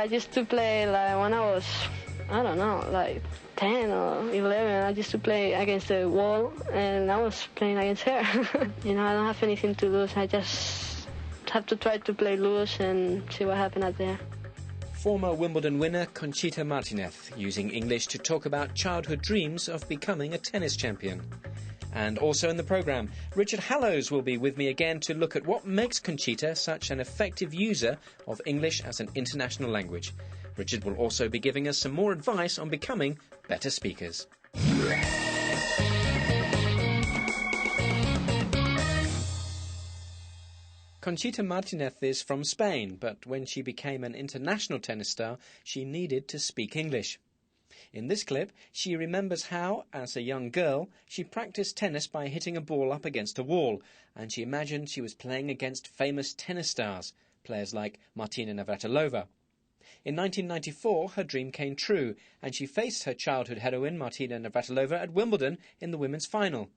I used to play like when I was, I don't know, like 10 or 11. I used to play against the wall, and I was playing against her. I don't have anything to lose. I just have to try to play loose and see what happens out there. Former Wimbledon winner Conchita Martinez using English to talk about childhood dreams of becoming a tennis champion. And also in the programme, Richard Hallows will be with me again to look at what makes Conchita such an effective user of English as an international language. Richard will also be giving us some more advice on becoming better speakers. Conchita Martinez is from Spain, but when she became an international tennis star, she needed to speak English. In this clip, she remembers how, as a young girl, she practiced tennis by hitting a ball up against a wall, and she imagined she was playing against famous tennis stars, players like Martina Navratilova. In 1994, her dream came true, and she faced her childhood heroine Martina Navratilova at Wimbledon in the women's final.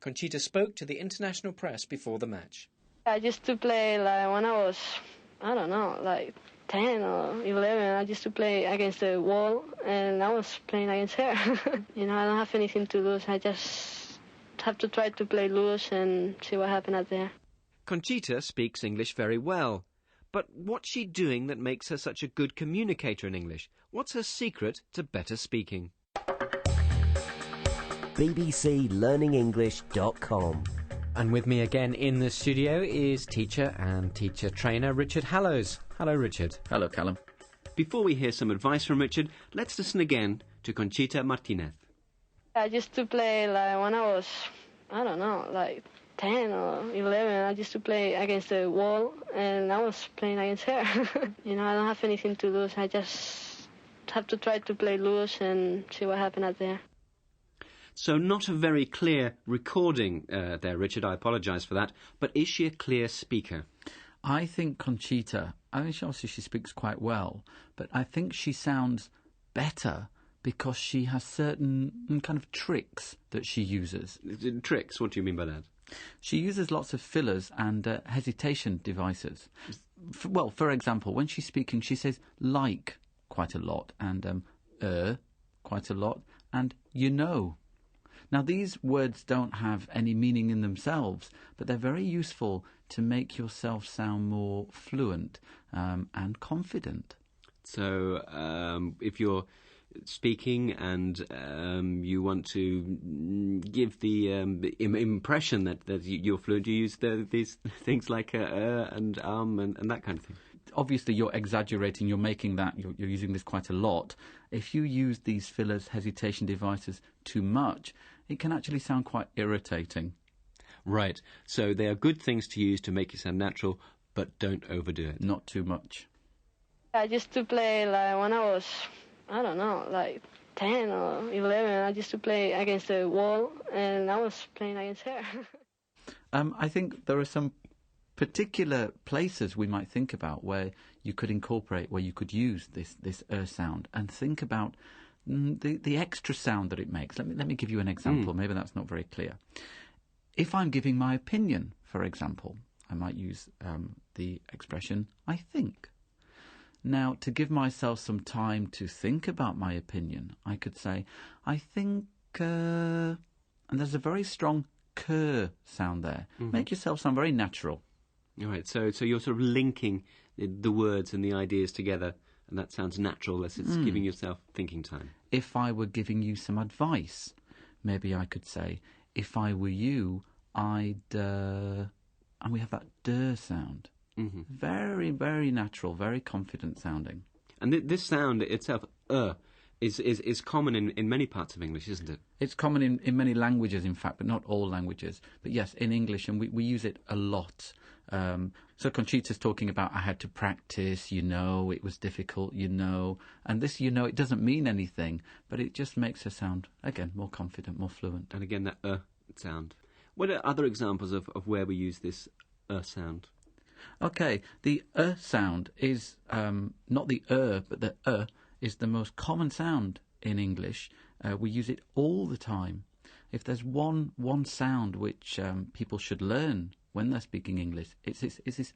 Conchita spoke to the international press before the match. I used to play like when I was, I don't know, like 10 or 11. I used to play against the wall, and I was playing against her. I don't have anything to lose. I just have to try to play loose and see what happens out there. Conchita speaks English very well. But what's she doing that makes her such a good communicator in English? What's her secret to better speaking? bbclearningenglish.com. And with me again in the studio is teacher and teacher trainer Richard Hallows. Hello, Richard. Hello, Callum. Before we hear some advice from Richard, let's listen again to Conchita Martinez. I used to play like when I was, I don't know, like 10 or 11. I used to play against the wall, and I was playing against her. I don't have anything to lose. I just have to try to play loose and see what happens out there. So not a very clear recording there, Richard. I apologise for that. But is she a clear speaker? I think Conchita, obviously she speaks quite well, but I think she sounds better because she has certain kind of tricks that she uses. Tricks? What do you mean by that? She uses lots of fillers and hesitation devices. For example, when she's speaking, she says like quite a lot, and quite a lot, and you know. Now, these words don't have any meaning in themselves, but they're very useful to make yourself sound more fluent and confident. So, if you're speaking and you want to give the impression that you're fluent, you use these things like and that kind of thing. Obviously, you're exaggerating. You're making that. You're using this quite a lot. If you use these fillers, hesitation devices too much, it can actually sound quite irritating. Right. So they are good things to use to make you sound natural, but don't overdo it. Not too much. I used to play like when I was, I don't know, like 10 or 11. I used to play against the wall, and I was playing against her. I think there are some particular places we might think about where you could incorporate, where you could use this sound, and think about the extra sound that it makes. Let me give you an example. Maybe that's not very clear. If I'm giving my opinion, for example, I might use the expression "I think." Now, to give myself some time to think about my opinion, I could say, "I think," and there's a very strong "k" sound there. Mm-hmm. Make yourself sound very natural. All right, so you're sort of linking the words and the ideas together, and that sounds natural as it's giving yourself thinking time. If I were giving you some advice, maybe I could say, "If I were you, I'd..." and we have that "d" sound. Mm-hmm. Very, very natural, very confident sounding. And this sound itself, is common in many parts of English, isn't it? It's common in many languages, in fact, but not all languages. But yes, in English, and we use it a lot. So Conchita's talking about, I had to practice, it was difficult, and this, it doesn't mean anything, but it just makes her sound, again, more confident, more fluent. And again, that sound. What are other examples of where we use this sound? Okay, the sound is not the but the is the most common sound in English. We use it all the time. If there's one sound which people should learn when they're speaking English, it's this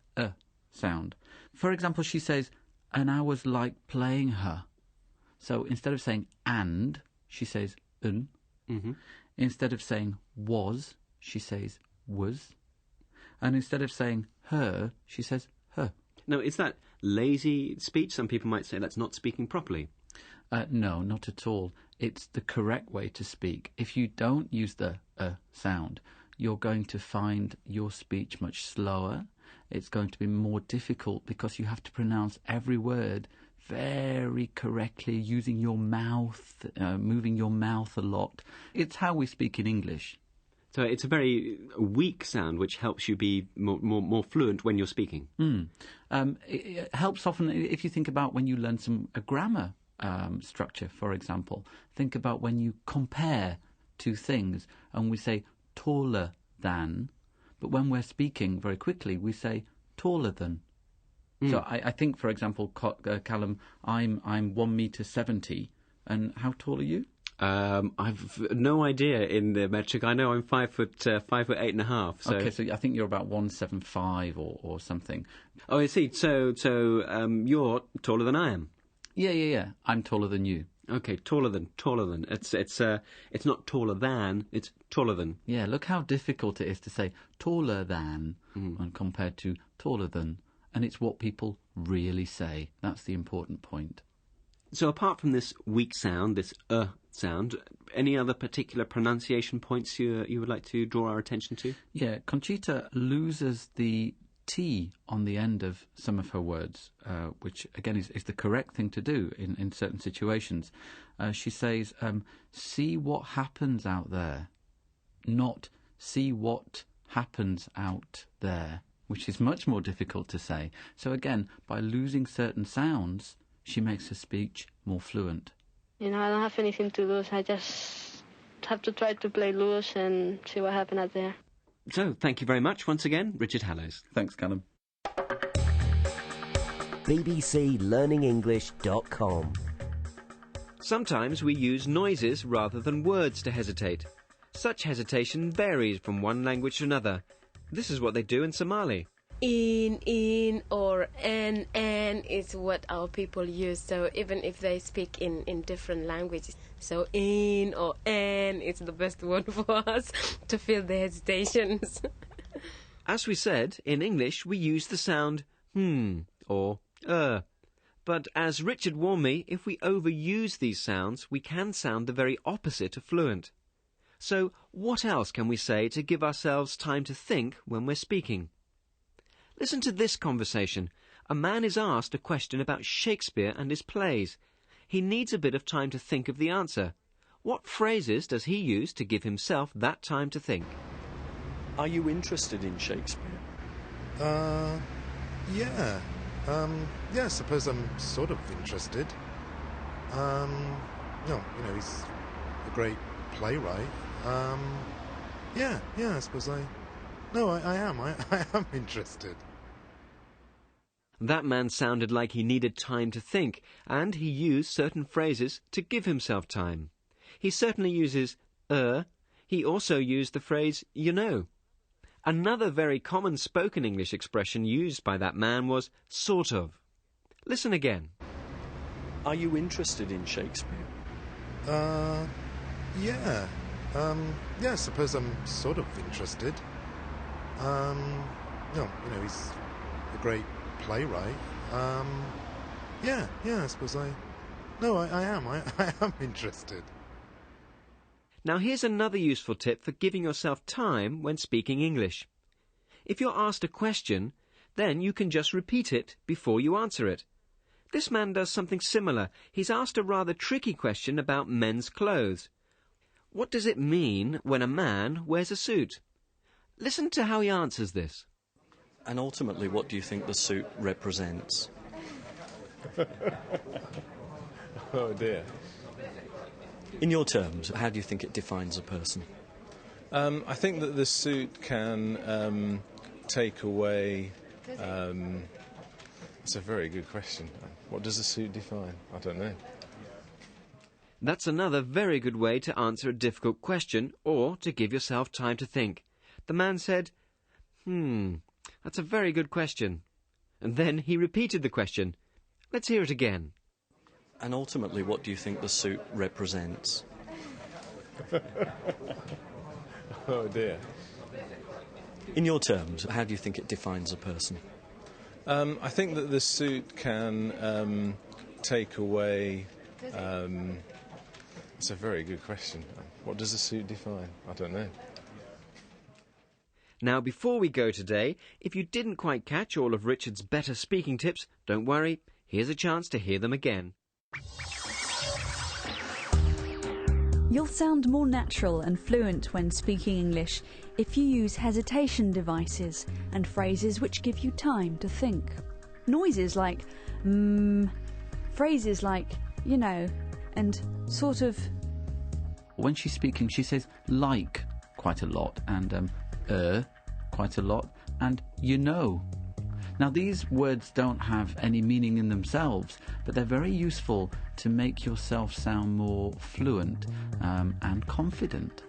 sound. For example, she says, an hour's like playing her. So instead of saying and, she says un. Mm-hmm. Instead of saying was, she says was. And instead of saying her, she says her. Now, is that lazy speech? Some people might say that's not speaking properly. No, not at all. It's the correct way to speak. If you don't use the sound, you're going to find your speech much slower. It's going to be more difficult because you have to pronounce every word very correctly, using your mouth, moving your mouth a lot. It's how we speak in English. So it's a very weak sound which helps you be more fluent when you're speaking. It helps often if you think about when you learn a grammar structure, for example. Think about when you compare two things and we say taller than, but when we're speaking very quickly, we say taller than. So I think, for example, Callum, I'm 1.70 m, and how tall are you? I've no idea in the metric. I know I'm 5'8.5". So. Okay, so I think you're about 175 or something. Oh, I see. So you're taller than I am. Yeah. I'm taller than you. Okay, taller than. It's not taller than. It's taller than. Yeah, look how difficult it is to say taller than when compared to taller than, and it's what people really say. That's the important point. So apart from this weak sound, this sound, any other particular pronunciation points you would like to draw our attention to? Yeah, Conchita loses the T on the end of some of her words, which again is the correct thing to do in certain situations. She says, see what happens out there, not see what happens out there, which is much more difficult to say. So again, by losing certain sounds, she makes her speech more fluent. I don't have anything to lose. I just have to try to play loose and see what happens out there. So, thank you very much once again, Richard Hallows. Thanks, Callum. bbclearningenglish.com. Sometimes we use noises rather than words to hesitate. Such hesitation varies from one language to another. This is what they do in Somali. In or and is what our people use. So even if they speak in different languages, so in or and is the best one for us to feel the hesitations. As we said, in English we use the sound or But as Richard warned me, if we overuse these sounds, we can sound the very opposite of fluent. So what else can we say to give ourselves time to think when we're speaking? Listen to this conversation. A man is asked a question about Shakespeare and his plays. He needs a bit of time to think of the answer. What phrases does he use to give himself that time to think? Are you interested in Shakespeare? Yeah. Yeah, I suppose I'm sort of interested. He's a great playwright. Yeah, I suppose I am. I am interested. That man sounded like he needed time to think, and he used certain phrases to give himself time. He certainly uses He also used the phrase, you know. Another very common spoken English expression used by that man was sort of. Listen again. Are you interested in Shakespeare? Yeah. Yeah, I suppose I'm sort of interested. He's a great playwright. Yeah, I suppose I am. I am interested. Now here's another useful tip for giving yourself time when speaking English. If you're asked a question, then you can just repeat it before you answer it. This man does something similar. He's asked a rather tricky question about men's clothes. What does it mean when a man wears a suit? Listen to how he answers this. And ultimately, what do you think the suit represents? Oh dear. In your terms, how do you think it defines a person? I think that the suit can take away... It's a very good question. What does a suit define? I don't know. That's another very good way to answer a difficult question or to give yourself time to think. The man said, that's a very good question. And then he repeated the question. Let's hear it again. And ultimately, what do you think the suit represents? Oh dear. In your terms, how do you think it defines a person? I think that the suit can take away... it's a very good question. What does a suit define? I don't know. Now, before we go today, if you didn't quite catch all of Richard's better speaking tips, don't worry, here's a chance to hear them again. You'll sound more natural and fluent when speaking English if you use hesitation devices and phrases which give you time to think. Noises like phrases like, you know, and sort of. When she's speaking, she says like quite a lot, and quite a lot, and you know. Now, these words don't have any meaning in themselves, but they're very useful to make yourself sound more fluent and confident.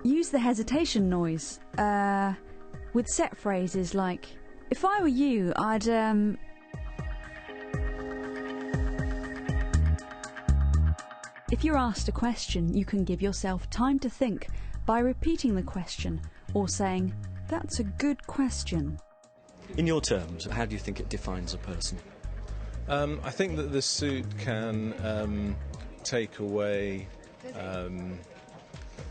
Use the hesitation noise with set phrases like, if I were you, I'd... If you're asked a question, you can give yourself time to think by repeating the question or saying, that's a good question. In your terms, how do you think it defines a person? I think that the suit can take away...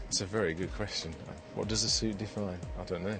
it's a very good question. What does a suit define? I don't know.